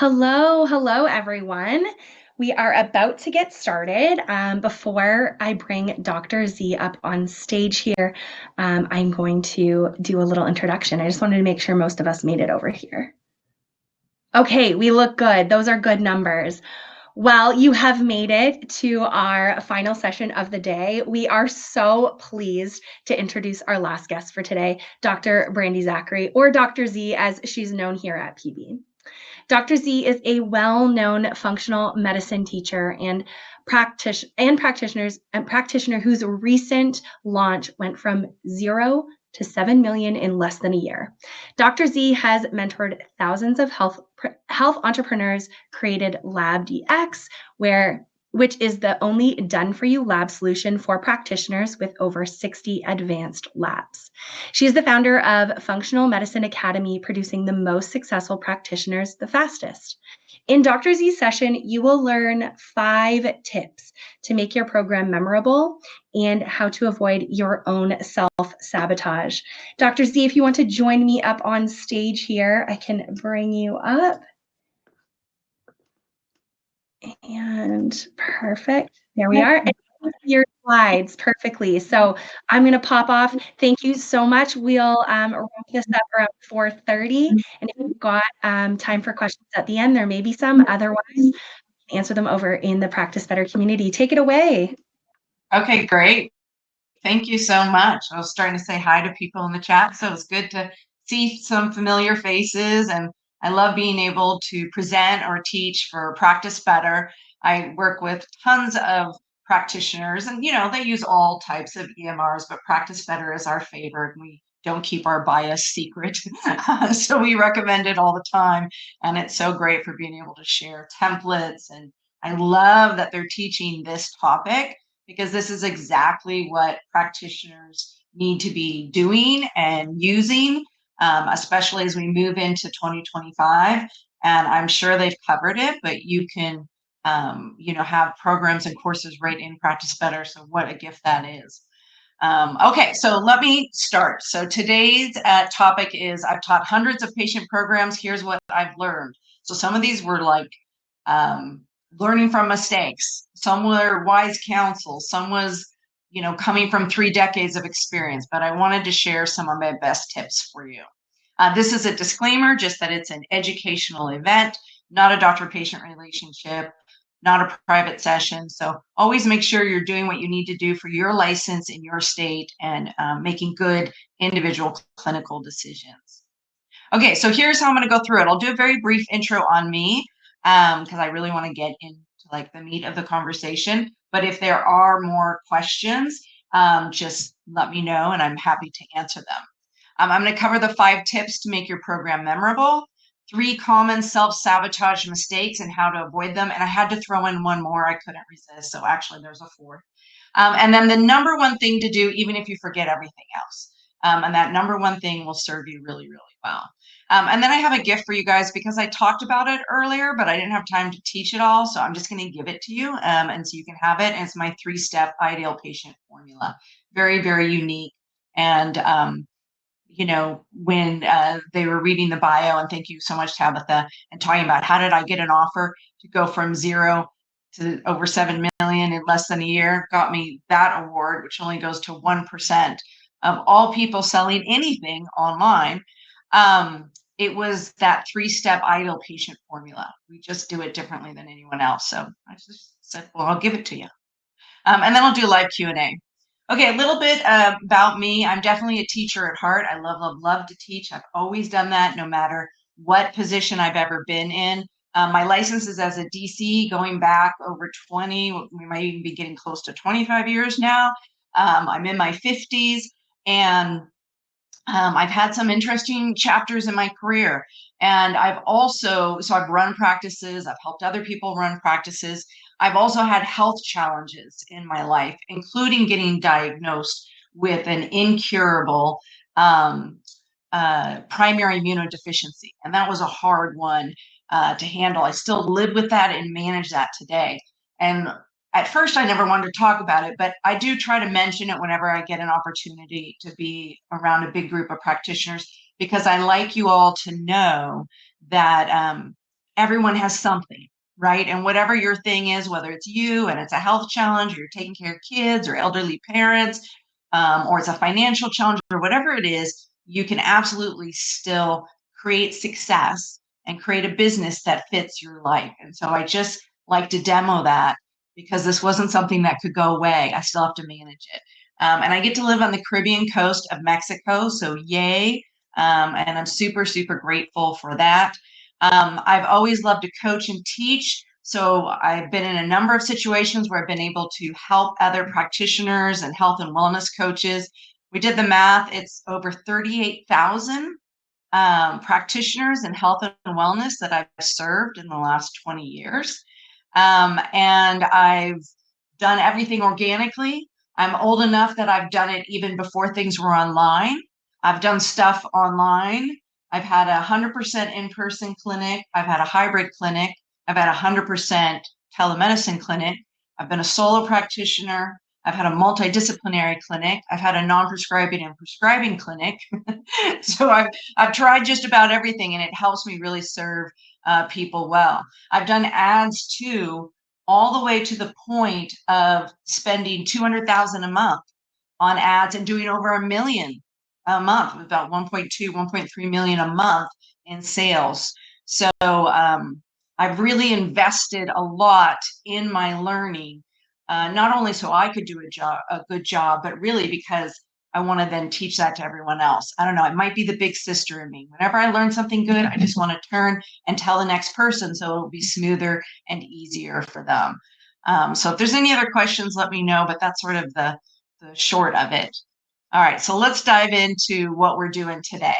Hello, everyone. We are about to get started. Before I bring Dr. Z up on stage here, I'm going to do a little introduction. I just wanted to make sure most of us made it over here. Okay, we look good. Those are good numbers. Well, you have made it to our final session of the day. We are so pleased to introduce our last guest for today, Dr. Brandy Zachary, or Dr. Z as she's known here at PB. Dr. Z is a well-known functional medicine teacher and practitioner whose recent launch went from 0 to 7 million in less than a year. Dr. Z has mentored thousands of health entrepreneurs, created LabDX, which is the only done-for-you lab solution for practitioners with over 60 advanced labs. She is the founder of Functional Medicine Academy, producing the most successful practitioners the fastest. In Dr. Z's session, you will learn 5 tips to make your program memorable and how to avoid your own self-sabotage. Dr. Z, if you want to join me up on stage here, I can bring you up. And perfect. There we are. And your slides perfectly. So I'm going to pop off. Thank you so much. We'll wrap this up around 4:30. And if you've got time for questions at the end, there may be some. Otherwise, answer them over in the Practice Better community. Take it away. Okay, great. Thank you so much. I was starting to say hi to people in the chat, so it's good to see some familiar faces, and I love being able to present or teach for Practice Better. I work with tons of practitioners, and they use all types of EMRs, but Practice Better is our favorite. We don't keep our bias secret, so we recommend it all the time, and it's so great for being able to share templates. And I love that they're teaching this topic, because this is exactly what practitioners need to be doing and using, especially as we move into 2025. And I'm sure they've covered it, but you can, have programs and courses right in Practice Better. So what a gift that is. Okay, so let me start. So today's topic is, I've taught hundreds of patient programs. Here's what I've learned. So some of these were like, learning from mistakes. Some were wise counsel. Some was, coming from 3 decades of experience. But I wanted to share some of my best tips for you. This is a disclaimer, just that it's an educational event, not a doctor-patient relationship, not a private session. So always make sure you're doing what you need to do for your license in your state, and making good individual clinical decisions. Okay, so here's how I'm going to go through it. I'll do a very brief intro on me, because I really want to get into like the meat of the conversation. But if there are more questions, just let me know, and I'm happy to answer them. I'm going to cover the 5 tips to make your program memorable, 3 common self-sabotage mistakes and how to avoid them. And I had to throw in one more. I couldn't resist. So actually, there's a 4th. And then the number one thing to do, even if you forget everything else. And that number one thing will serve you really, really well. And then I have a gift for you guys, because I talked about it earlier, but I didn't have time to teach it all. So I'm just going to give it to you, and so you can have it. And it's my 3-step ideal patient formula. Very, very unique. And, when they were reading the bio, and thank you so much, Tabitha, and talking about how did I get an offer to go from 0 to over 7 million in less than a year, got me that award, which only goes to 1% of all people selling anything online. It was that 3-step ideal patient formula. We just do it differently than anyone else. So I just said, well, I'll give it to you. And then I'll do a live Q&A. Okay, a little bit about me. I'm definitely a teacher at heart. I love, love, love to teach. I've always done that, no matter what position I've ever been in. My license is as a DC, going back over 20, we might even be getting close to 25 years now. I'm in my 50s, and I've had some interesting chapters in my career. And I've run practices. I've helped other people run practices. I've also had health challenges in my life, including getting diagnosed with an incurable primary immunodeficiency. And that was a hard one to handle. I still live with that and manage that today. And at first, I never wanted to talk about it, but I do try to mention it whenever I get an opportunity to be around a big group of practitioners, because I like you all to know that everyone has something, right? And whatever your thing is, whether it's you and it's a health challenge, or you're taking care of kids or elderly parents, or it's a financial challenge, or whatever it is, you can absolutely still create success and create a business that fits your life. And so I just like to demo that, because this wasn't something that could go away. I still have to manage it. And I get to live on the Caribbean coast of Mexico, so yay. And I'm super, super grateful for that. I've always loved to coach and teach. So I've been in a number of situations where I've been able to help other practitioners and health and wellness coaches. We did the math. It's over 38,000 practitioners in health and wellness that I've served in the last 20 years. And I've done everything organically. I'm old enough that I've done it even before things were online. I've done stuff online. I've had a 100% in-person clinic. I've had a hybrid clinic. I've had a 100% telemedicine clinic. I've been a solo practitioner. I've had a multidisciplinary clinic. I've had a non-prescribing and prescribing clinic. So I've tried just about everything, and it helps me really serve people well. I've done ads too, all the way to the point of spending $200,000 a month on ads and doing over $1 million a month, about 1.2, 1.3 million a month in sales. So I've really invested a lot in my learning, not only so I could do a good job, but really because I want to then teach that to everyone else. I don't know, it might be the big sister in me. Whenever I learn something good, I just want to turn and tell the next person, so it'll be smoother and easier for them. So if there's any other questions, let me know, but that's sort of the short of it. All right, so let's dive into what we're doing today.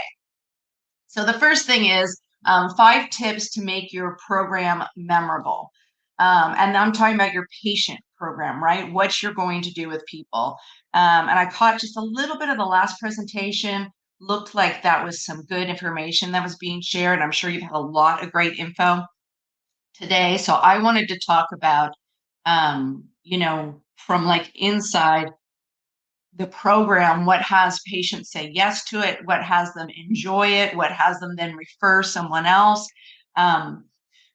So the first thing is 5 tips to make your program memorable. And I'm talking about your patient program, right? What you're going to do with people. And I caught just a little bit of the last presentation. Looked like that was some good information that was being shared. I'm sure you've had a lot of great info today. So I wanted to talk about, from like inside the program, what has patients say yes to it, what has them enjoy it, what has them then refer someone else.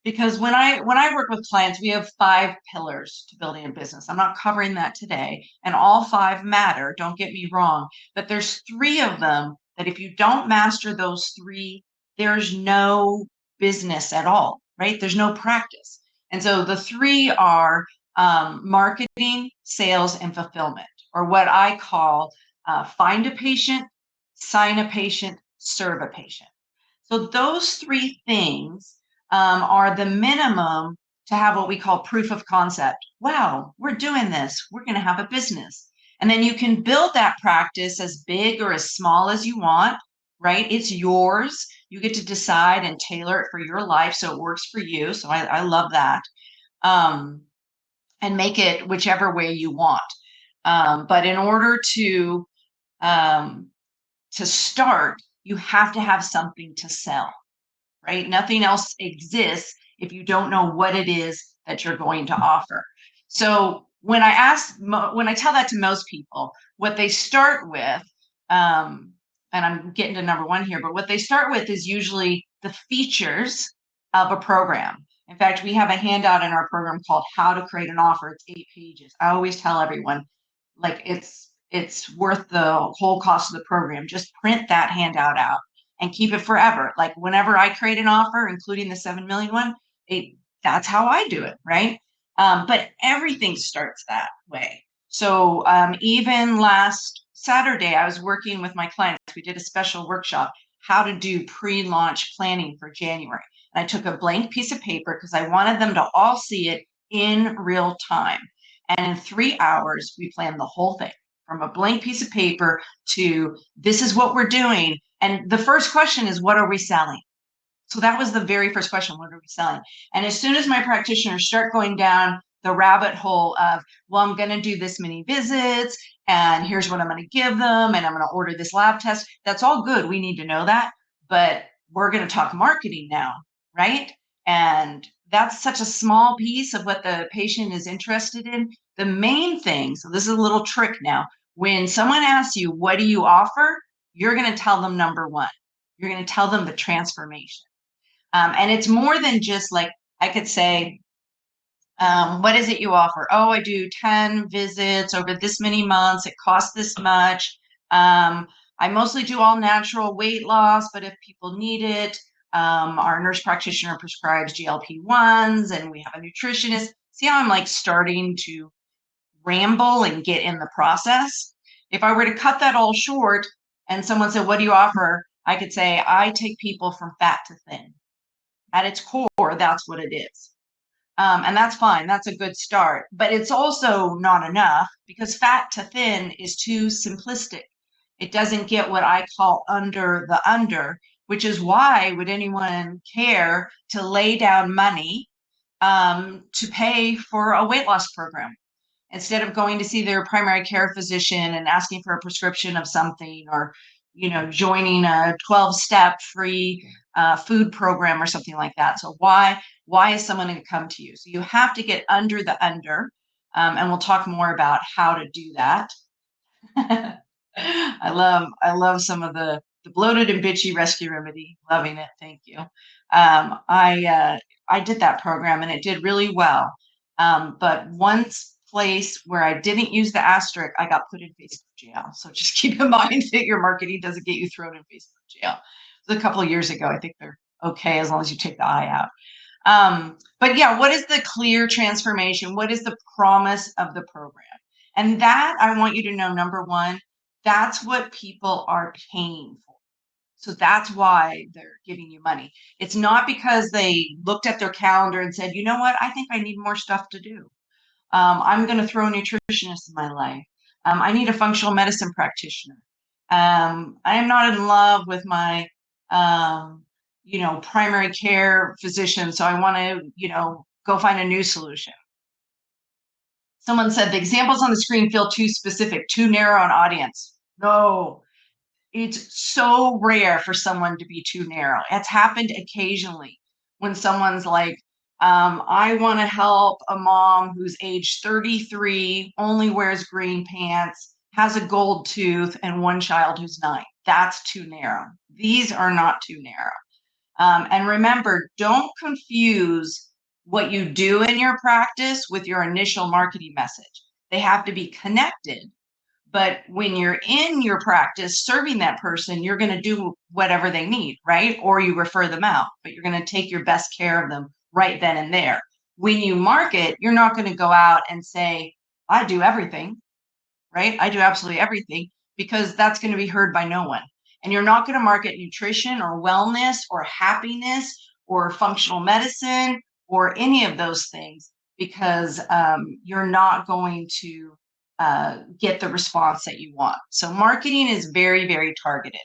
Because when I work with clients, we have 5 pillars to building a business. I'm not covering that today, and all 5 matter, don't get me wrong, but there's 3 of them that if you don't master those 3, there's no business at all, right? There's no practice. And so the 3 are marketing, sales, and fulfillment, or what I call find a patient, sign a patient, serve a patient. So those 3 things are the minimum to have what we call proof of concept. Wow, we're doing this. We're going to have a business. And then you can build that practice as big or as small as you want, right? It's yours. You get to decide and tailor it for your life so it works for you. So I love that. And make it whichever way you want. But in order to start, you have to have something to sell, right? Nothing else exists if you don't know what it is that you're going to offer. So when I tell that to most people, what they start with, and I'm getting to number 1 here, but what they start with is usually the features of a program. In fact, we have a handout in our program called How to Create an Offer. It's 8 pages. I always tell everyone, like, it's worth the whole cost of the program. Just print that handout out and keep it forever. Like whenever I create an offer, including the 7 million one, that's how I do it, right? But everything starts that way. So even last Saturday, I was working with my clients. We did a special workshop, how to do pre-launch planning for January. And I took a blank piece of paper because I wanted them to all see it in real time. And in 3 hours, we planned the whole thing, from a blank piece of paper to this is what we're doing. And the first question is, what are we selling? So that was the very first question, what are we selling? And as soon as my practitioners start going down the rabbit hole of, well, I'm going to do this many visits, and here's what I'm going to give them, and I'm going to order this lab test, that's all good. We need to know that. But we're going to talk marketing now, right? And that's such a small piece of what the patient is interested in. The main thing, so this is a little trick now, when someone asks you, what do you offer? You're going to tell them number 1. You're going to tell them the transformation. And it's more than just like, I could say, what is it you offer? Oh, I do 10 visits over this many months. It costs this much. I mostly do all natural weight loss, but if people need it, our nurse practitioner prescribes GLP-1s, and we have a nutritionist. See how I'm like starting to ramble and get in the process? If I were to cut that all short and someone said, what do you offer? I could say, I take people from fat to thin. At its core, that's what it is. And that's fine. That's a good start. But it's also not enough because fat to thin is too simplistic. It doesn't get what I call under the under, which is why would anyone care to lay down money to pay for a weight loss program? Instead of going to see their primary care physician and asking for a prescription of something, or joining a 12-step free food program or something like that. So why is someone going to come to you? So you have to get under the under, and we'll talk more about how to do that. I love some of the bloated and bitchy rescue remedy. Loving it. Thank you. I did that program and it did really well. But once place where I didn't use the asterisk, I got put in Facebook jail. So just keep in mind that your marketing doesn't get you thrown in Facebook jail. It was a couple of years ago. I think they're okay as long as you take the I out. But yeah, what is the clear transformation? What is the promise of the program? And that I want you to know, number one, that's what people are paying for. So that's why they're giving you money. It's not because they looked at their calendar and said, you know what, I think I need more stuff to do. I'm going to throw a nutritionist in my life. I need a functional medicine practitioner. I am not in love with my, primary care physician. So I want to, go find a new solution. Someone said the examples on the screen feel too specific, too narrow on audience. No, it's so rare for someone to be too narrow. It's happened occasionally when someone's like, I want to help a mom who's age 33, only wears green pants, has a gold tooth, and one child who's 9. That's too narrow. These are not too narrow. And remember, don't confuse what you do in your practice with your initial marketing message. They have to be connected. But when you're in your practice serving that person, you're going to do whatever they need, right? Or you refer them out, but you're going to take your best care of them right then and there. When you market, you're not going to go out and say, I do everything, right? I do absolutely everything, because that's going to be heard by no one. And you're not going to market nutrition or wellness or happiness or functional medicine or any of those things, because you're not going to get the response that you want. So marketing is very, very targeted.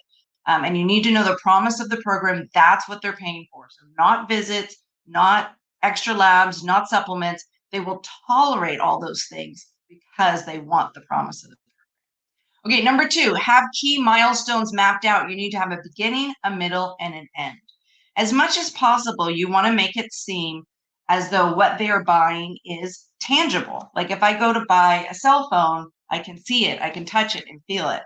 And you need to know the promise of the program. That's what they're paying for. So not visits, not extra labs, not supplements. They will tolerate all those things because they want the promise of it. Okay, number 2, have key milestones mapped out. You need to have a beginning, a middle, and an end. As much as possible, you want to make it seem as though what they are buying is tangible. Like if I go to buy a cell phone, I can see it, I can touch it and feel it.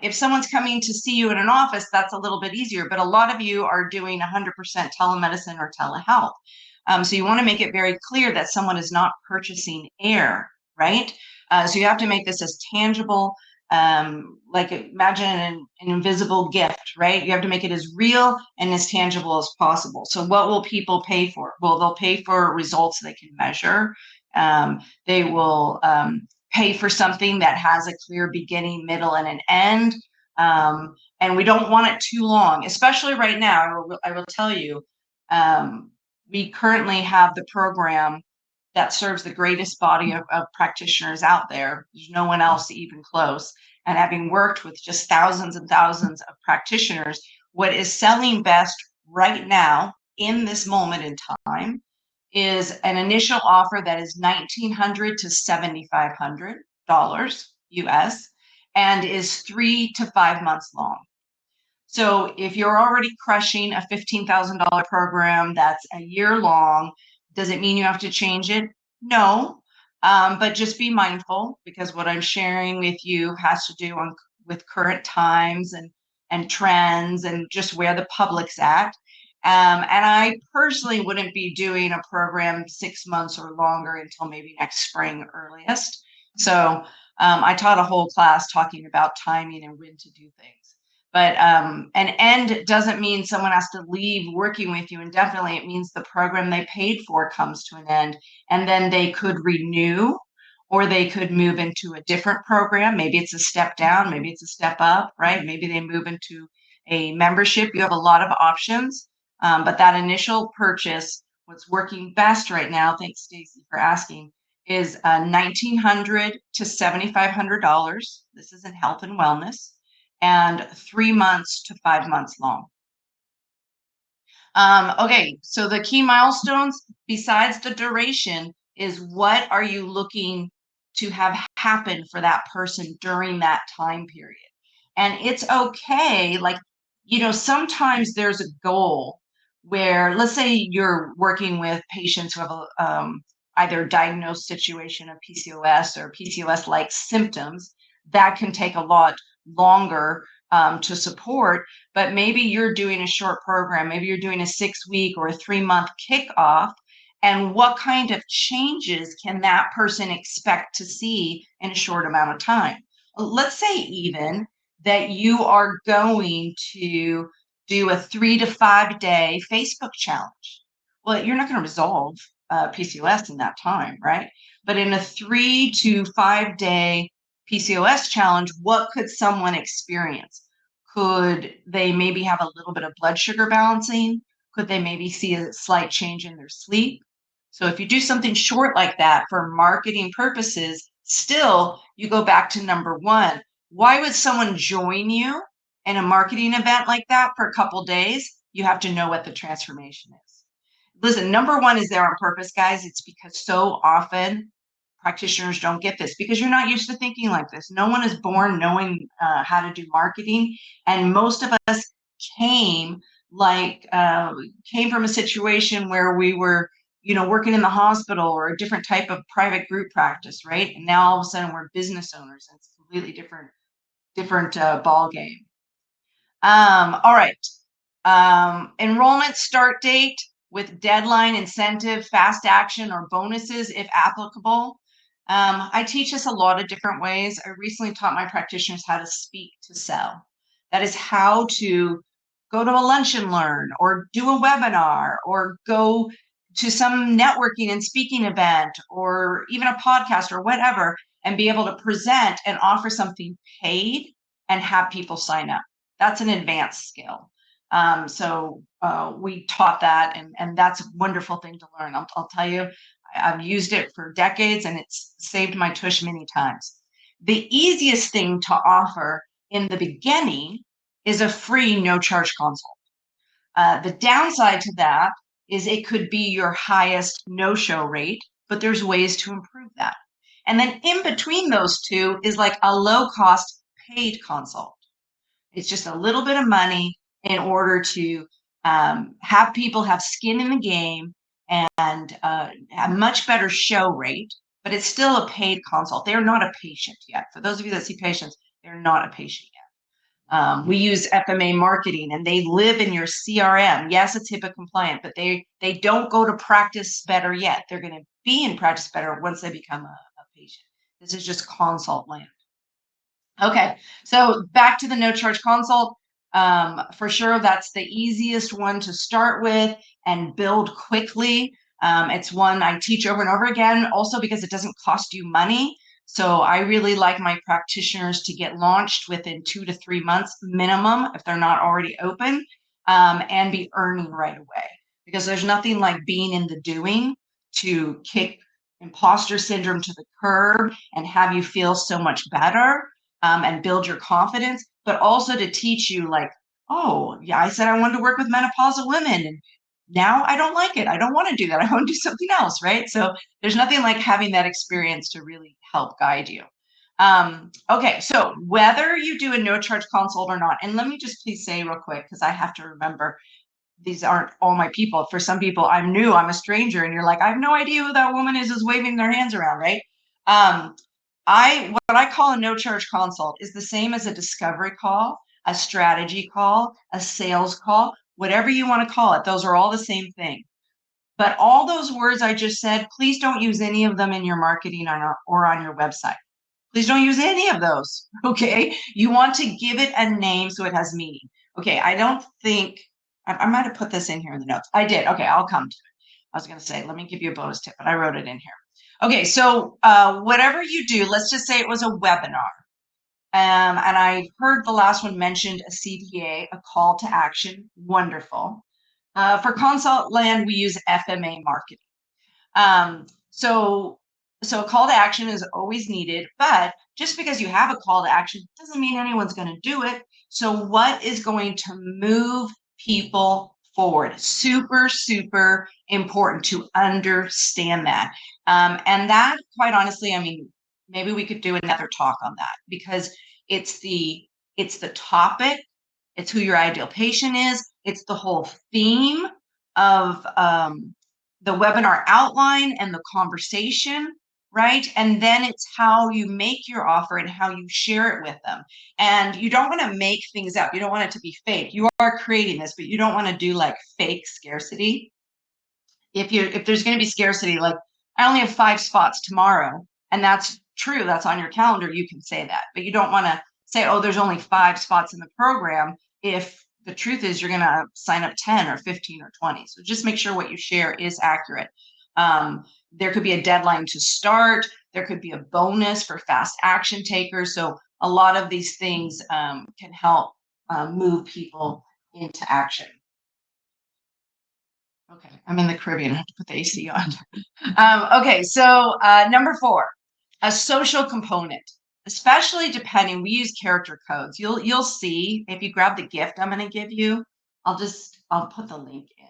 If someone's coming to see you in an office, that's a little bit easier, but a lot of you are doing 100% telemedicine or telehealth. So you want to make it very clear that someone is not purchasing air, right? So you have to make this as tangible, like imagine an invisible gift, right? You have to make it as real and as tangible as possible. So what will people pay for? Well, they'll pay for results they can measure. They will pay for something that has a clear beginning, middle, and an end. And we don't want it too long, especially right now. I will tell you, we currently have the program that serves the greatest body of practitioners out there. There's no one else even close. And having worked with just thousands and thousands of practitioners, what is selling best right now in this moment in time is an initial offer that is $1,900 to $7,500 US, and is 3 to 5 months long. So if you're already crushing a $15,000 program that's a year long, does it mean you have to change it? No, but just be mindful, because what I'm sharing with you has to do with current times and trends and just where the public's at. And I personally wouldn't be doing a program 6 months or longer until maybe next spring earliest. So I taught a whole class talking about timing and when to do things. But an end doesn't mean someone has to leave working with you indefinitely. It means the program they paid for comes to an end, and then they could renew, or they could move into a different program. Maybe it's a step down, maybe it's a step up, right? Maybe they move into a membership. You have a lot of options, but that initial purchase, what's working best right now, thanks Stacy for asking, is $1,900 to $7,500. This is in health and wellness, and 3 months to 5 months long. Okay, so the key milestones, besides the duration, is what are you looking to have happen for that person during that time period? And it's okay, like, sometimes there's a goal where, let's say you're working with patients who have either diagnosed situation of PCOS or PCOS-like symptoms. That can take a lot longer to support, but maybe you're doing a short program, maybe you're doing a 6-week or a 3-month kickoff. And what kind of changes can that person expect to see in a short amount of time? Let's say even that you are going to do a 3 to 5 day Facebook challenge. Well, you're not going to resolve PCOS in that time, right? But in a 3 to 5 day PCOS challenge, what could someone experience? Could they maybe have a little bit of blood sugar balancing? Could they maybe see a slight change in their sleep? So if you do something short like that for marketing purposes, still you go back to number one. Why would someone join you in a marketing event like that for a couple days? You have to know what the transformation is. Listen, number one is there on purpose, guys. It's because so often practitioners don't get this because you're not used to thinking like this. No one is born knowing how to do marketing, and most of us came came from a situation where we were, working in the hospital or a different type of private group practice, right? And now all of a sudden we're business owners, and it's a completely different ball game. All right. Enrollment start date with deadline, incentive, fast action, or bonuses if applicable. I teach this a lot of different ways. I recently taught my practitioners how to speak to sell. That is how to go to a lunch and learn, or do a webinar, or go to some networking and speaking event, or even a podcast or whatever, and be able to present and offer something paid and have people sign up. That's an advanced skill. So we taught that, and that's a wonderful thing to learn. I'll tell you, I've used it for decades, and it's saved my tush many times. The easiest thing to offer in the beginning is a free no-charge consult. The downside to that is it could be your highest no-show rate, but there's ways to improve that. And then in between those two is like a low-cost paid consult. It's just a little bit of money in order to have people have skin in the game and a much better show rate, but it's still a paid consult. They're not a patient yet. For those of you that see patients, they're not a patient yet. We use FMA marketing, and they live in your CRM. Yes, it's HIPAA compliant, but they don't go to practice better yet. They're going to be in practice better once they become a patient. This is just consult land. Okay, so back to the no charge consult. For sure, that's the easiest one to start with and build quickly. It's one I teach over and over again, also because it doesn't cost you money. So I really like my practitioners to get launched within 2 to 3 months minimum if they're not already open, and be earning right away. Because there's nothing like being in the doing to kick imposter syndrome to the curb and have you feel so much better, and build your confidence, but also to teach you like, oh, yeah, I said I wanted to work with menopausal women, and now I don't like it. I don't want to do that. I want to do something else, right? So there's nothing like having that experience to really help guide you. Okay, so whether you do a no charge consult or not, and let me just please say real quick, because I have to remember these aren't all my people. For some people, I'm new, I'm a stranger, and you're like, I have no idea who that woman is waving their hands around, right? What I call a no charge consult is the same as a discovery call, a strategy call, a sales call. whatever you want to call it. Those are all the same thing. But all those words I just said, please don't use any of them in your marketing or on your website. Please don't use any of those, okay? You want to give it a name so it has meaning. Okay, I don't think, I might have put this in here in the notes. I did. Okay, I'll come to it. I was going to say, let me give you a bonus tip, but I wrote it in here. Okay, so whatever you do, let's just say it was a webinar. And I heard the last one mentioned a CTA, a call to action. Wonderful. For consult land, we use FMA marketing. So a call to action is always needed, but just because you have a call to action doesn't mean anyone's going to do it. So what is going to move people forward? Super, super important to understand that. And that, quite honestly, I mean, maybe we could do another talk on that, because it's the topic, it's who your ideal patient is, it's the whole theme of the webinar outline and the conversation, right? And then it's how you make your offer and how you share it with them. And you don't want to make things up. You don't want it to be fake. You are creating this, but you don't want to do like fake scarcity. If there's going to be scarcity, like I only have 5 spots tomorrow, and that's true, that's on your calendar, you can say that. But you don't want to say, oh, there's only 5 spots in the program, if the truth is you're going to sign up 10 or 15 or 20. So just make sure what you share is accurate. There could be a deadline to start. There could be a bonus for fast action takers. So a lot of these things can help move people into action. Okay, I'm in the Caribbean. I have to put the AC on. Okay, so number 4, a social component. Especially depending, we use character codes. You'll see if you grab the gift I'm going to give you. I'll put the link in.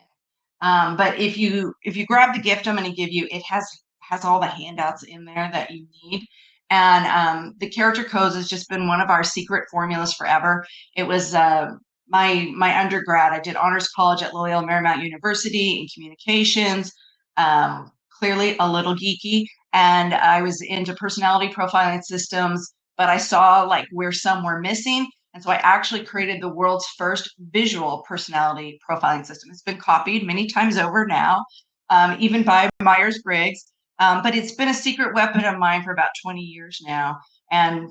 But if you grab the gift I'm going to give you, it has all the handouts in there that you need. And the character codes has just been one of our secret formulas forever. It was my undergrad. I did honors college at Loyola Marymount University in communications. Clearly a little geeky, and I was into personality profiling systems, but I saw like where some were missing. And so I actually created the world's first visual personality profiling system. It's been copied many times over now, even by Myers-Briggs. But it's been a secret weapon of mine for about 20 years now, and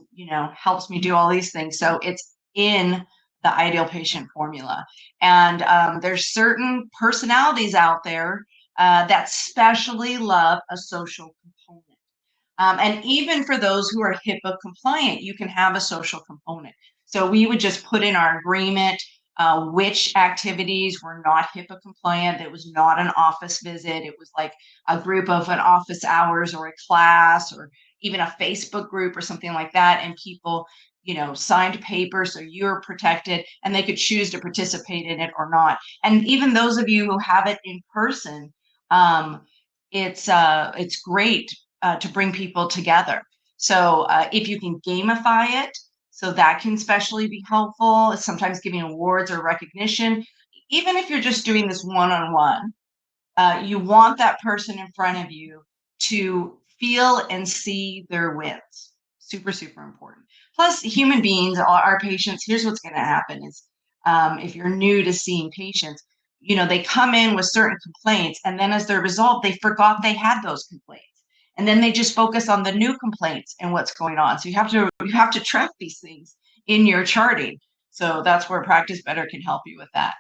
helps me do all these things. So it's in the ideal patient formula. And there's certain personalities out there that specially love a social component. And even for those who are HIPAA compliant, you can have a social component. So we would just put in our agreement which activities were not HIPAA compliant. It was not an office visit. It was like a group of an office hours or a class or even a Facebook group or something like that. And people, signed papers, so you're protected, and they could choose to participate in it or not. And even those of you who have it in person, it's great to bring people together. So if you can gamify it, so that can especially be helpful. Sometimes giving awards or recognition, even if you're just doing this one-on-one, you want that person in front of you to feel and see their wins. Super, super important. Plus, human beings, our patients, here's what's going to happen is if you're new to seeing patients, they come in with certain complaints, and then as they're resolved, they forgot they had those complaints. And then they just focus on the new complaints and what's going on. So you have to track these things in your charting. So that's where Practice Better can help you with that.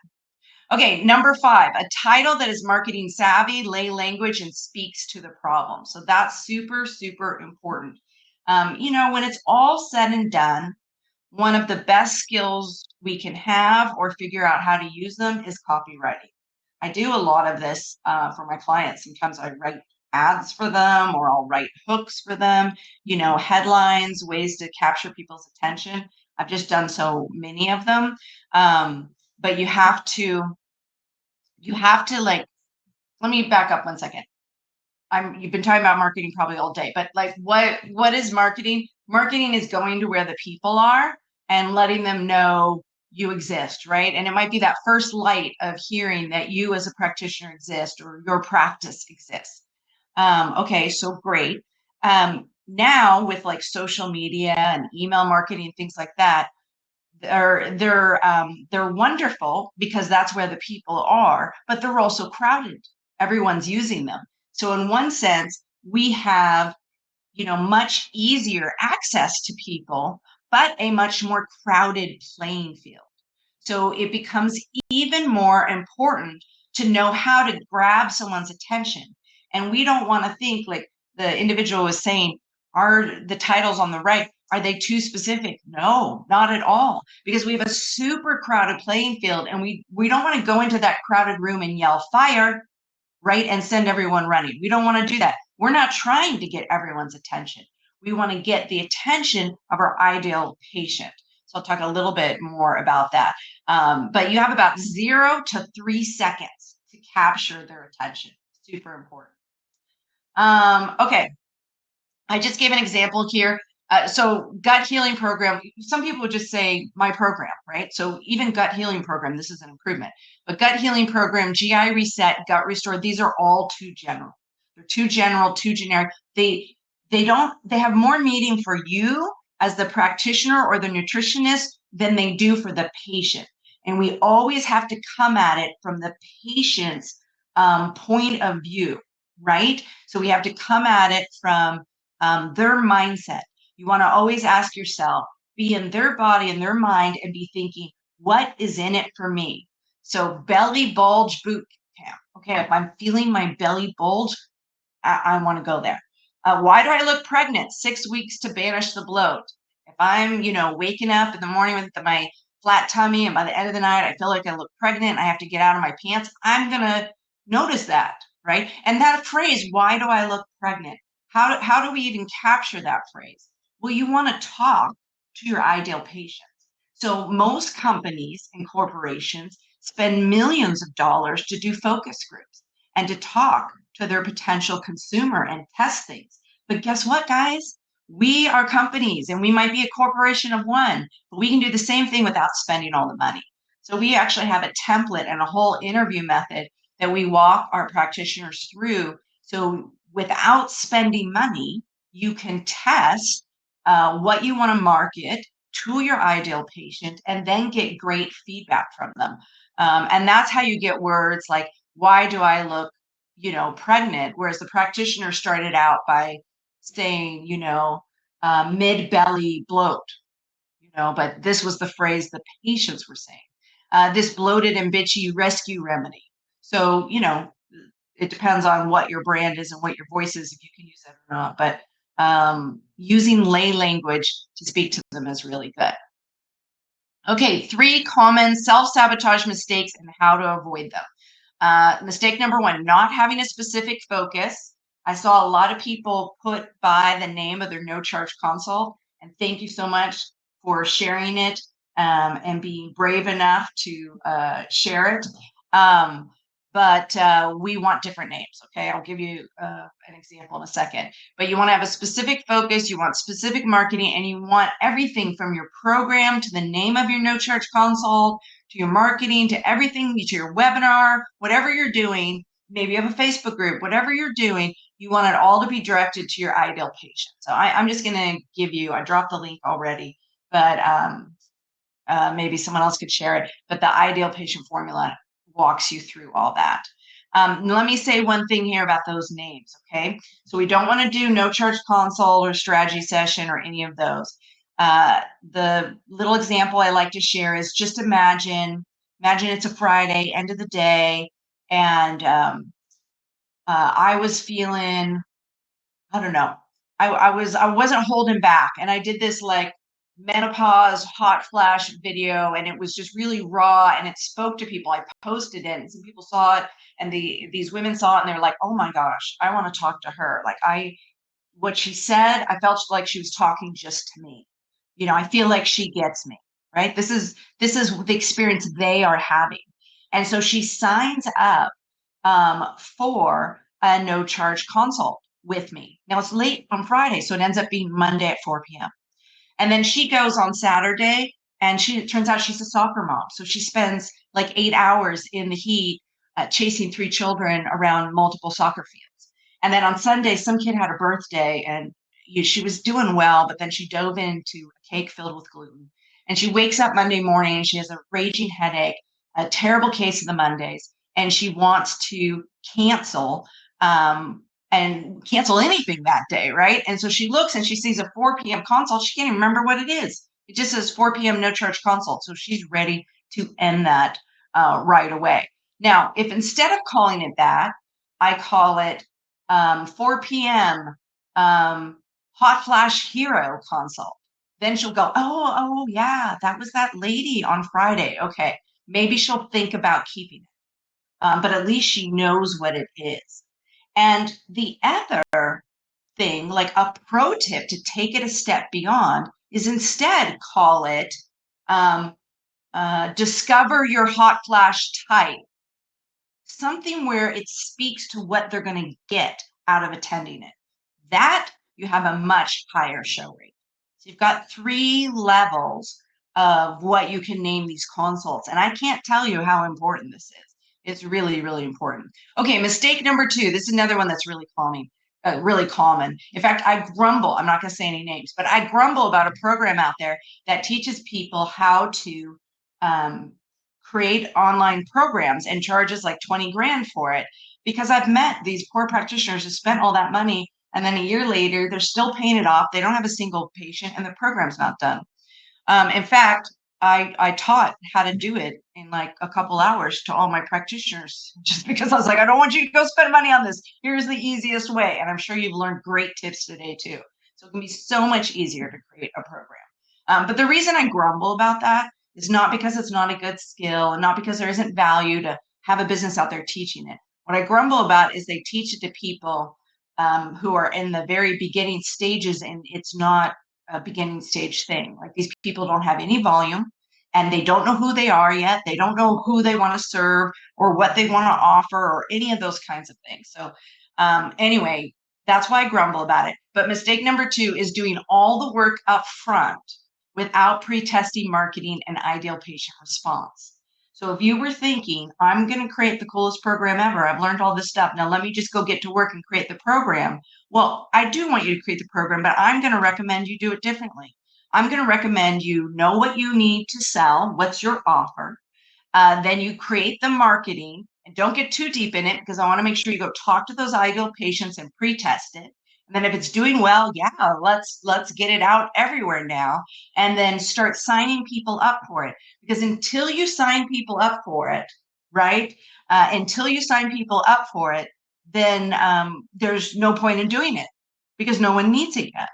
Okay, number 5, a title that is marketing savvy, lay language, and speaks to the problem. So that's super, super important. When it's all said and done, one of the best skills we can have or figure out how to use them is copywriting. I do a lot of this for my clients. Sometimes I write ads for them, or I'll write hooks for them, headlines, ways to capture people's attention. I've just done so many of them. But you have to let me back up one second. You've been talking about marketing probably all day, but like what is marketing? Marketing is going to where the people are and letting them know you exist, right? And it might be that first light of hearing that you as a practitioner exist or your practice exists. Okay, so great. Now with like social media and email marketing and things like that, they're wonderful because that's where the people are, but they're also crowded. Everyone's using them. So in one sense, we have, much easier access to people, but a much more crowded playing field. So it becomes even more important to know how to grab someone's attention. And we don't want to think like the individual was saying, are the titles on the right, are they too specific? No, not at all, because we have a super crowded playing field, and we don't want to go into that crowded room and yell fire, right, and send everyone running. We don't want to do that. We're not trying to get everyone's attention. We want to get the attention of our ideal patient. So I'll talk a little bit more about that. But you have about 0 to 3 seconds to capture their attention. Super important. Okay, I just gave an example here. So gut healing program, some people would just say my program, right? So even gut healing program, this is an improvement. But gut healing program, GI reset, gut restore, these are all too general. They're too general, too generic. They have more meaning for you as the practitioner or the nutritionist than they do for the patient. And we always have to come at it from the patient's point of view, right? So we have to come at it from their mindset. You want to always ask yourself, be in their body and their mind, and be thinking, what is in it for me? So belly bulge boot camp. Okay, if I'm feeling my belly bulge, I want to go there. Why do I look pregnant? 6 weeks to banish the bloat. If I'm, waking up in the morning with my flat tummy, and by the end of the night, I feel like I look pregnant, I have to get out of my pants, I'm going to notice that, right? And that phrase, why do I look pregnant? How do we even capture that phrase? Well, you want to talk to your ideal patients. So most companies and corporations spend millions of dollars to do focus groups and to talk to their potential consumer and test things. But guess what, guys? We are companies, and we might be a corporation of one, but we can do the same thing without spending all the money. So we actually have a template and a whole interview method that we walk our practitioners through. So without spending money, you can test what you want to market to your ideal patient and then get great feedback from them. And that's how you get words like, why do I look, pregnant? Whereas the practitioner started out by saying, mid belly bloat, but this was the phrase the patients were saying. This bloated and bitchy rescue remedy. So, it depends on what your brand is and what your voice is, if you can use that or not. But using lay language to speak to them is really good. Okay, 3 common self-sabotage mistakes and how to avoid them. Mistake number 1, not having a specific focus. I saw a lot of people put by the name of their no charge consult, and thank you so much for sharing it and being brave enough to share it. But we want different names. Okay, I'll give you an example in a second. But you want to have a specific focus, you want specific marketing, and you want everything from your program to the name of your no charge consult to your marketing to everything, to your webinar, whatever you're doing. Maybe you have a Facebook group, whatever you're doing, you want it all to be directed to your ideal patient. So I'm just going to give you, I dropped the link already, but maybe someone else could share it. But the ideal patient formula walks you through all that. Let me say one thing here about those names, okay? So we don't want to do no charge consult or strategy session or any of those. The little example I like to share is just imagine it's a Friday, end of the day, and I was feeling, I don't know, I wasn't holding back, and I did this like menopause hot flash video, and it was just really raw, and it spoke to people. I posted it, and some people saw it, and these women saw it, and they're like, "Oh my gosh, I want to talk to her." Like what she said, I felt like she was talking just to me. I feel like she gets me, right? This is the experience they are having, and so she signs up for a no charge consult with me. Now it's late on Friday, so it ends up being Monday at 4 p.m. And then she goes on Saturday, and it turns out she's a soccer mom. So she spends like 8 hours in the heat chasing 3 children around multiple soccer fields. And then on Sunday, some kid had a birthday, and she was doing well, but then she dove into a cake filled with gluten. And she wakes up Monday morning and she has a raging headache, a terrible case of the Mondays, and she wants to cancel and cancel anything that day, right? And so she looks and she sees a 4 p.m. consult. She can't even remember what it is. It just says 4 p.m. no charge consult. So she's ready to end that right away. Now, if instead of calling it that, I call it 4 p.m. Hot Flash Hero consult, then she'll go, oh, yeah, that was that lady on Friday. Okay, maybe she'll think about keeping it, but at least she knows what it is. And the other thing, like a pro tip to take it a step beyond, is instead call it discover your hot flash type, something where it speaks to what they're going to get out of attending it. That you have a much higher show rate. So you've got 3 levels of what you can name these consults. And I can't tell you how important this is. It's really, really important. Okay, mistake number 2. This is another one that's really common. In fact, I grumble. I'm not going to say any names, but I grumble about a program out there that teaches people how to create online programs and charges like 20 grand for it, because I've met these poor practitioners who spent all that money and then a year later they're still paying it off. They don't have a single patient and the program's not done. In fact, I taught how to do it in like a couple hours to all my practitioners, just because I was like, I don't want you to go spend money on this. Here's the easiest way. And I'm sure you've learned great tips today too. So it can be so much easier to create a program. But the reason I grumble about that is not because it's not a good skill and not because there isn't value to have a business out there teaching it. What I grumble about is they teach it to people who are in the very beginning stages, and it's not a beginning stage thing. Like, these people don't have any volume and they don't know who they are yet. They don't know who they want to serve or what they want to offer or any of those kinds of things. So anyway, that's why I grumble about it. But mistake number 2 is doing all the work up front without pre-testing marketing and ideal patient response. So if you were thinking, I'm going to create the coolest program ever, I've learned all this stuff, now let me just go get to work and create the program. Well, I do want you to create the program, but I'm going to recommend you do it differently. I'm going to recommend you know what you need to sell, what's your offer. Then you create the marketing, and don't get too deep in it, because I want to make sure you go talk to those ideal patients and pre-test it. And then if it's doing well, yeah, let's get it out everywhere now, and then start signing people up for it. Because until you sign people up for it, right? Until you sign people up for it, then there's no point in doing it, because no one needs it yet.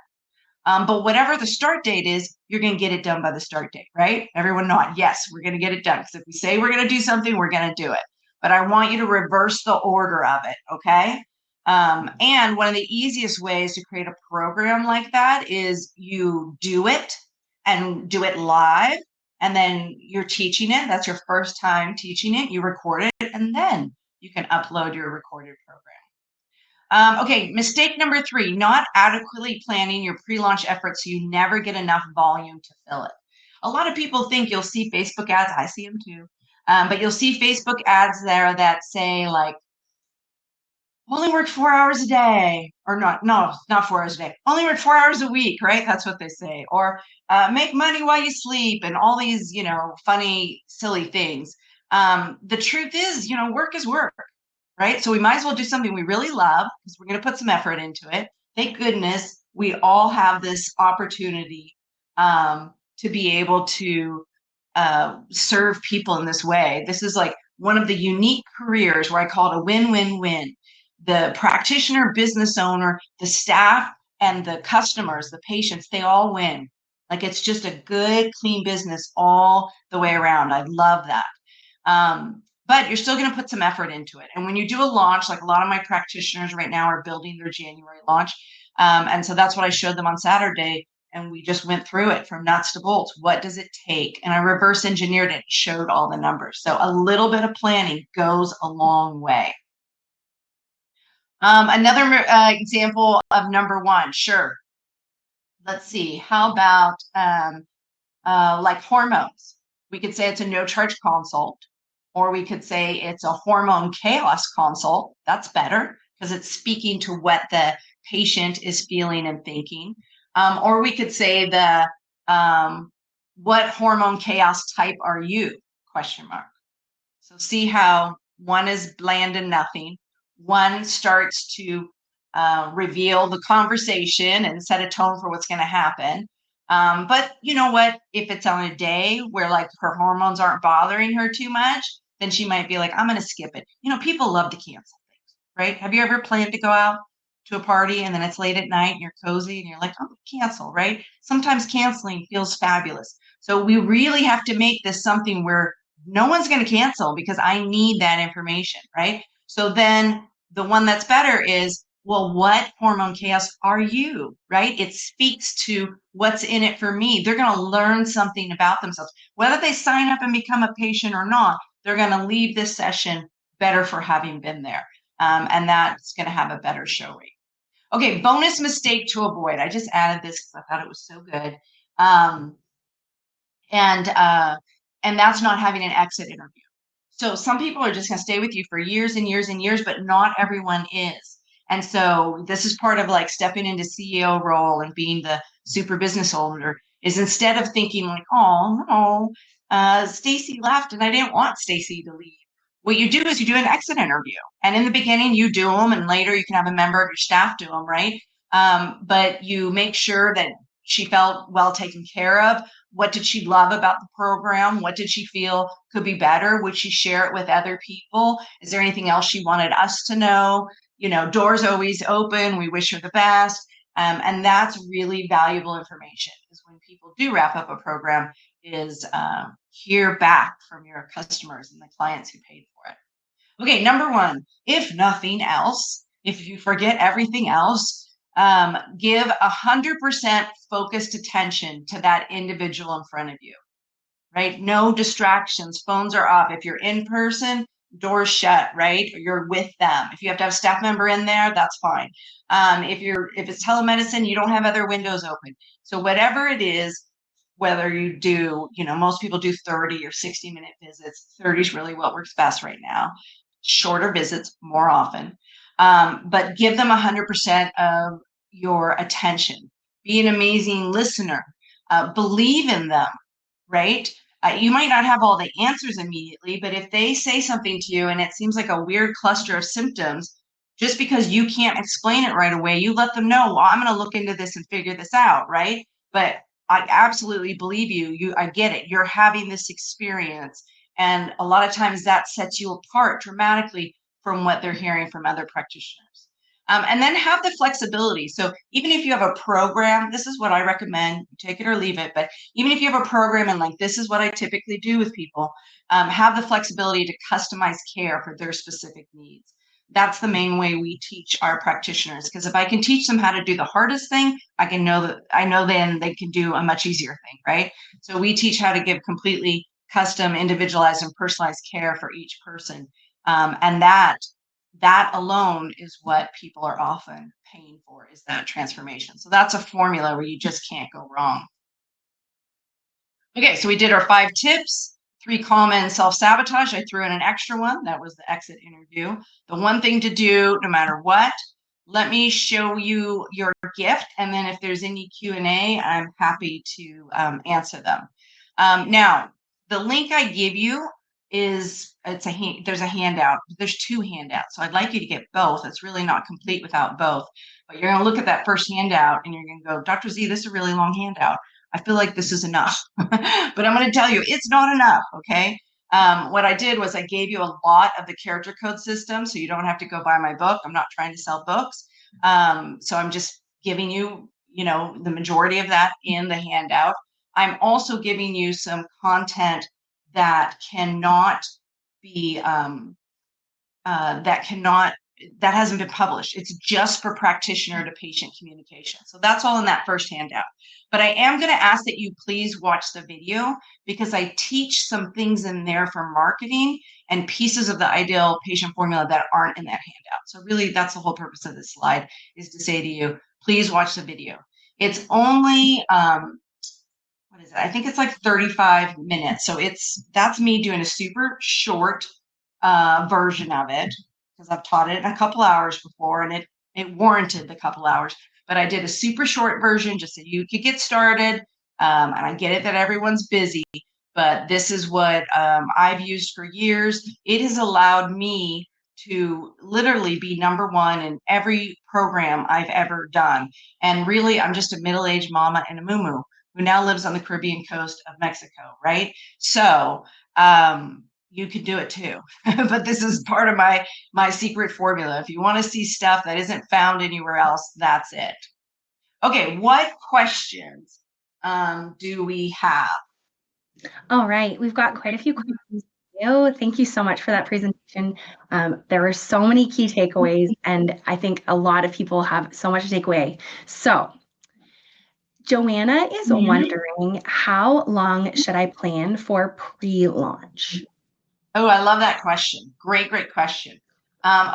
But whatever the start date is, you're going to get it done by the start date, right? Everyone nod. Yes, we're going to get it done. Because if we say we're going to do something, we're going to do it. But I want you to reverse the order of it, okay? And one of the easiest ways to create a program like that is you do it and do it live. And then you're teaching it. That's your first time teaching it. You record it, and then you can upload your recorded program. Okay, mistake number 3, not adequately planning your pre-launch efforts so you never get enough volume to fill it. A lot of people think you'll see Facebook ads, I see them too, but you'll see Facebook ads there that say like, only work 4 hours a day, or not 4 hours a day, only work 4 hours a week, right? That's what they say. Or make money while you sleep, and all these, funny, silly things. The truth is, work is work. Right? So we might as well do something we really love, because we're going to put some effort into it. Thank goodness we all have this opportunity to be able to serve people in this way. This is like one of the unique careers where I call it a win-win-win. The practitioner, business owner, the staff, and the customers, the patients, they all win. Like, it's just a good, clean business all the way around. I love that. But you're still going to put some effort into it. And when you do a launch, like a lot of my practitioners right now are building their January launch. And so that's what I showed them on Saturday. And we just went through it from nuts to bolts. What does it take? And I reverse engineered it, showed all the numbers. So a little bit of planning goes a long way. Another example of number 1, sure. Let's see. How about like hormones? We could say it's a no-charge consult. Or we could say it's a hormone chaos consult. That's better, because it's speaking to what the patient is feeling and thinking. Or we could say the what hormone chaos type are you? Question mark. So see how one is bland and nothing. One starts to reveal the conversation and set a tone for what's going to happen. But you know what? If it's on a day where like her hormones aren't bothering her too much, then she might be like, I'm going to skip it. You know, people love to cancel things, right? Have you ever planned to go out to a party and then it's late at night and you're cozy and you're like, I'm going to cancel, right? Sometimes canceling feels fabulous. So we really have to make this something where no one's going to cancel because I need that information, right? So then the one that's better is, well, what hormone chaos are you, right? It speaks to what's in it for me. They're going to learn something about themselves. Whether they sign up and become a patient or not, they're going to leave this session better for having been there. And that's going to have a better show rate. Okay, bonus mistake to avoid. I just added this because I thought it was so good. Um, and that's not having an exit interview. So some people are just going to stay with you for years and years and years, but not everyone is. And so this is part of like stepping into CEO role and being the super business owner is instead of thinking like, oh no, Stacy left and I didn't want Stacy to leave. What you do is you do an exit interview, and in the beginning you do them, and later you can have a member of your staff do them, right? But you make sure that she felt well taken care of. What did she love about the program? What did she feel could be better? Would she share it with other people? Is there anything else she wanted us to know? You know, doors always open. We wish her the best. And that's really valuable information, is when people do wrap up a program, is hear back from your customers and the clients who paid for it. Okay, number one, if nothing else, if you forget everything else, give 100% focused attention to that individual in front of you, right? No distractions, phones are off. If you're in person, doors shut, right? Or you're with them. If you have to have a staff member in there, that's fine. If it's telemedicine, you don't have other windows open. So whatever it is, whether you do, you know, most people do 30 or 60-minute visits. 30 is really what works best right now. Shorter visits more often. But give them 100% of your attention. Be an amazing listener. Believe in them, right? You might not have all the answers immediately, but if they say something to you and it seems like a weird cluster of symptoms, just because you can't explain it right away, you let them know, well, I'm going to look into this and figure this out, right? But I absolutely believe you. I get it. You're having this experience. And a lot of times that sets you apart dramatically from what they're hearing from other practitioners. And then have the flexibility. So even if you have a program, this is what I recommend, take it or leave it. But even if you have a program and like, this is what I typically do with people, have the flexibility to customize care for their specific needs. That's the main way we teach our practitioners, because if I can teach them how to do the hardest thing, I know then they can do a much easier thing, right? So we teach how to give completely custom, individualized, and personalized care for each person. And that alone is what people are often paying for, is that transformation. So that's a formula where you just can't go wrong. Okay, so we did our 5 tips, 3 common self-sabotage. I threw in an extra one. That was the exit interview. The one thing to do no matter what. Let me show you your gift, and then if there's any Q&A, I'm happy to answer them. Now, the link I give you is, there's a handout. There's 2 handouts, so I'd like you to get both. It's really not complete without both. But you're going to look at that first handout, and you're going to go, Dr. Z, this is a really long handout. I feel like this is enough. But I'm going to tell you, it's not enough, okay? What I did was I gave you a lot of the character code system, so you don't have to go buy my book. I'm not trying to sell books. So I'm just giving you, the majority of that in the handout. I'm also giving you some content that cannot be, that hasn't been published. It's just for practitioner to patient communication. So that's all in that first handout. But I am going to ask that you please watch the video, because I teach some things in there for marketing and pieces of the ideal patient formula that aren't in that handout. So really, that's the whole purpose of this slide, is to say to you, please watch the video. It's only, what is it? I think it's like 35 minutes. So that's me doing a super short version of it, because I've taught it in a couple hours before, and it warranted the couple hours. But I did a super short version just so you could get started. And I get it that everyone's busy, but this is what I've used for years. It has allowed me to literally be number one in every program I've ever done. And really, I'm just a middle-aged mama and a moo who now lives on the Caribbean coast of Mexico, right? So you can do it too. But this is part of my secret formula. If you want to see stuff that isn't found anywhere else, that's it. Okay, what questions do we have? All right, we've got quite a few questions. Thank you so much for that presentation. There were so many key takeaways, and I think a lot of people have so much to take away. So Joanna is wondering, how long should I plan for pre-launch? Oh, I love that question. Great, great question.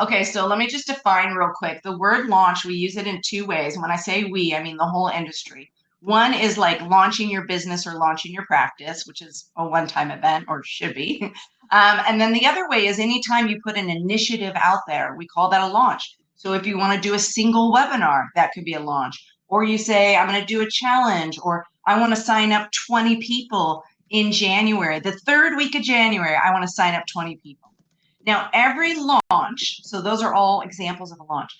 Okay, so let me just define real quick. The word launch, we use it in two ways. When I say we, I mean the whole industry. One is like launching your business or launching your practice, which is a one-time event or should be. And then the other way is anytime you put an initiative out there, we call that a launch. So if you want to do a single webinar, that could be a launch. Or you say, I'm going to do a challenge, or I want to sign up 20 people in January, the third week of January, I want to sign up 20 people. Now, every launch, so those are all examples of a launch.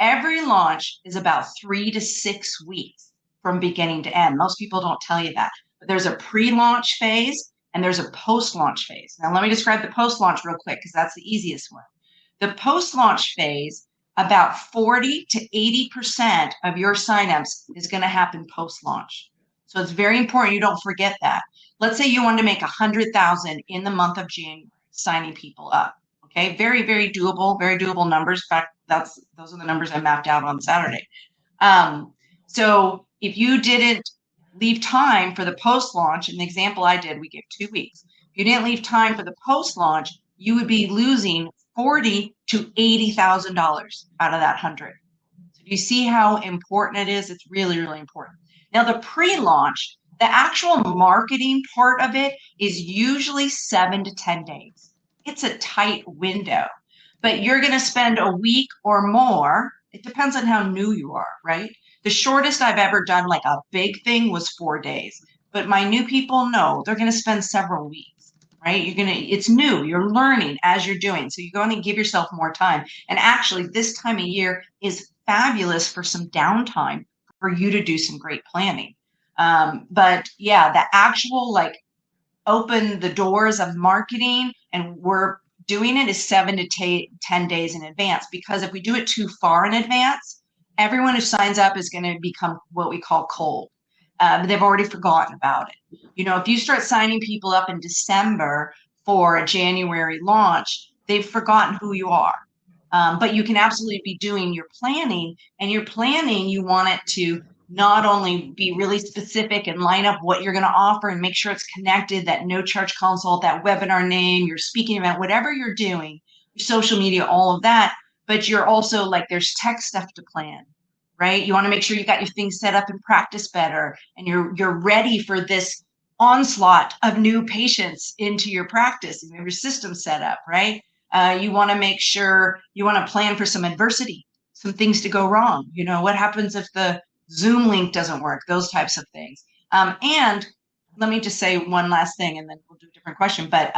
Every launch is about 3 to 6 weeks from beginning to end. Most people don't tell you that. But there's a pre-launch phase and there's a post-launch phase. Now, let me describe the post-launch real quick because that's the easiest one. The post-launch phase, about 40 to 80% of your signups is going to happen post-launch. So it's very important you don't forget that. Let's say you want to make 100,000 in the month of January, signing people up. Okay, very, very doable numbers. In fact, those are the numbers I mapped out on Saturday. So if you didn't leave time for the post-launch, in the example I did, we gave 2 weeks. If you didn't leave time for the post-launch, you would be losing $40,000 to $80,000 out of that 100. So do you see how important it is? It's really, really important. Now, the pre-launch, the actual marketing part of it is usually 7 to 10 days. It's a tight window, but you're going to spend a week or more. It depends on how new you are, right? The shortest I've ever done, like a big thing, was 4 days. But my new people know they're going to spend several weeks, right? It's new. You're learning as you're doing. So you're going to give yourself more time. And actually, this time of year is fabulous for some downtime for you to do some great planning. But yeah, the actual like open the doors of marketing, and we're doing it is 7 to 10 days in advance, because if we do it too far in advance, everyone who signs up is going to become what we call cold. They've already forgotten about it. You know, if you start signing people up in December for a January launch, they've forgotten who you are. But you can absolutely be doing your planning, and your planning, you want it to not only be really specific and line up what you're going to offer and make sure it's connected, that no charge consult, that webinar name, your speaking event, whatever you're doing, your social media, all of that. But you're also like, there's tech stuff to plan, right? You want to make sure you got your things set up and practice better, and you're ready for this onslaught of new patients into your practice, and you have your system set up, right? You want to make sure you want to plan for some adversity, some things to go wrong. You know, what happens if the Zoom link doesn't work, those types of things. And let me just say one last thing, and then we'll do a different question. But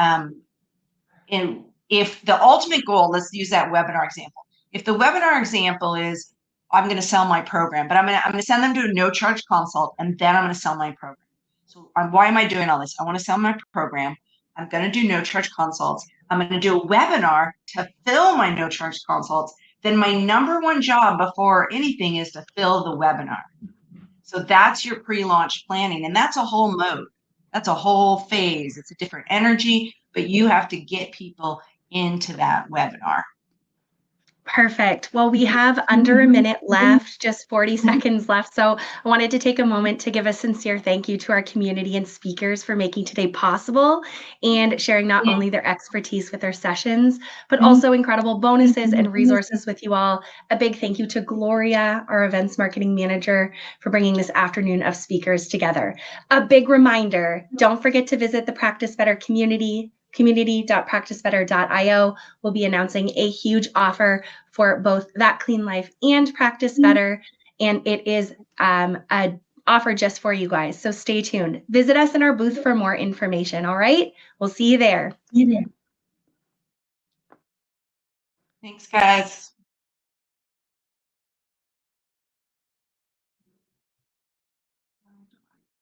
if the ultimate goal, let's use that webinar example. If the webinar example is, I'm going to sell my program, but I'm going to send them to a no charge consult, and then I'm going to sell my program. So why am I doing all this? I want to sell my program. I'm going to do no charge consults. I'm going to do a webinar to fill my no charge consults. Then my number one job before anything is to fill the webinar. So that's your pre-launch planning, and that's a whole mode. That's a whole phase. It's a different energy, but you have to get people into that webinar. Perfect. Well, we have under a minute left, just 40 seconds left. So I wanted to take a moment to give a sincere thank you to our community and speakers for making today possible and sharing not only their expertise with their sessions, but also incredible bonuses and resources with you all. A big thank you to Gloria, our events marketing manager, for bringing this afternoon of speakers together. A big reminder, don't forget to visit the Practice Better community.practicebetter.io. We'll be announcing a huge offer for both That Clean Life and Practice Better. And it is a offer just for you guys. So stay tuned. Visit us in our booth for more information. All right. We'll see you there. Thanks, guys.